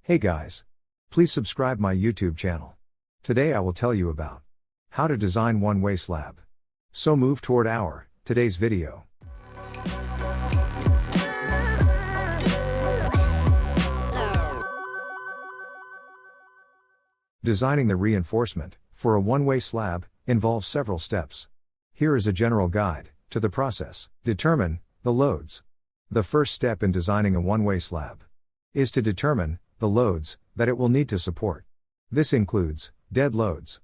Hey guys! Please subscribe my YouTube channel. Today I will tell you about how to design one-way slab. So move toward our today's video. Designing the reinforcement for a one-way slab involves several steps. Here is a general guide to the process. Determine the loads. The first step in designing a one-way slab is to determine the loads that it will need to support. This includes dead loads,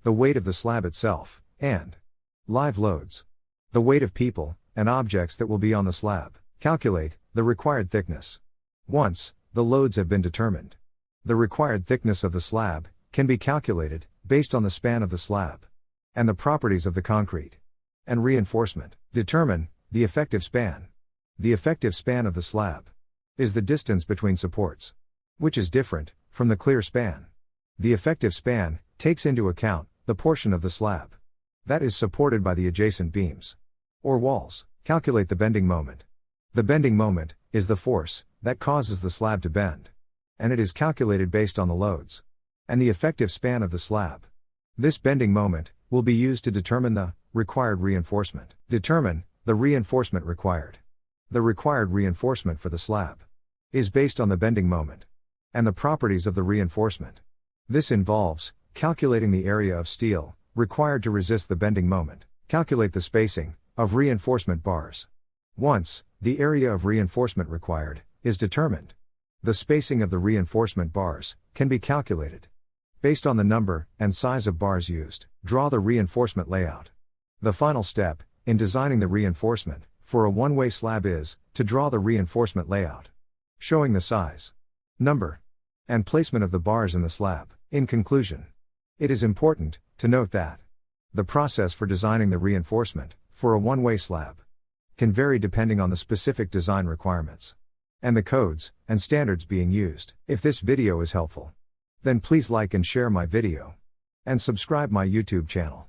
the weight of the slab itself, and live loads, the weight of people and objects that will be on the slab. Calculate the required thickness. Once the loads have been determined, the required thickness of the slab can be calculated based on the span of the slab and the properties of the concrete and reinforcement. Determine the effective span. The effective span of the slab is the distance between supports, which is different from the clear span. The effective span takes into account the portion of the slab that is supported by the adjacent beams or walls. Calculate the bending moment. The bending moment is the force that causes the slab to bend, and it is calculated based on the loads and the effective span of the slab. This bending moment will be used to determine the required reinforcement. Determine the reinforcement required. The required reinforcement for the slab is based on the bending moment and the properties of the reinforcement. This involves calculating the area of steel required to resist the bending moment. Calculate the spacing of reinforcement bars. Once the area of reinforcement required is determined, the spacing of the reinforcement bars can be calculated based on the number and size of bars used. Draw the reinforcement layout. The final step in designing the reinforcement for a one-way slab is to draw the reinforcement layout, showing the size, number, and placement of the bars in the slab. In conclusion, it is important to note that the process for designing the reinforcement for a one-way slab can vary depending on the specific design requirements and the codes and standards being used. If this video is helpful, then please like and share my video and subscribe my YouTube channel.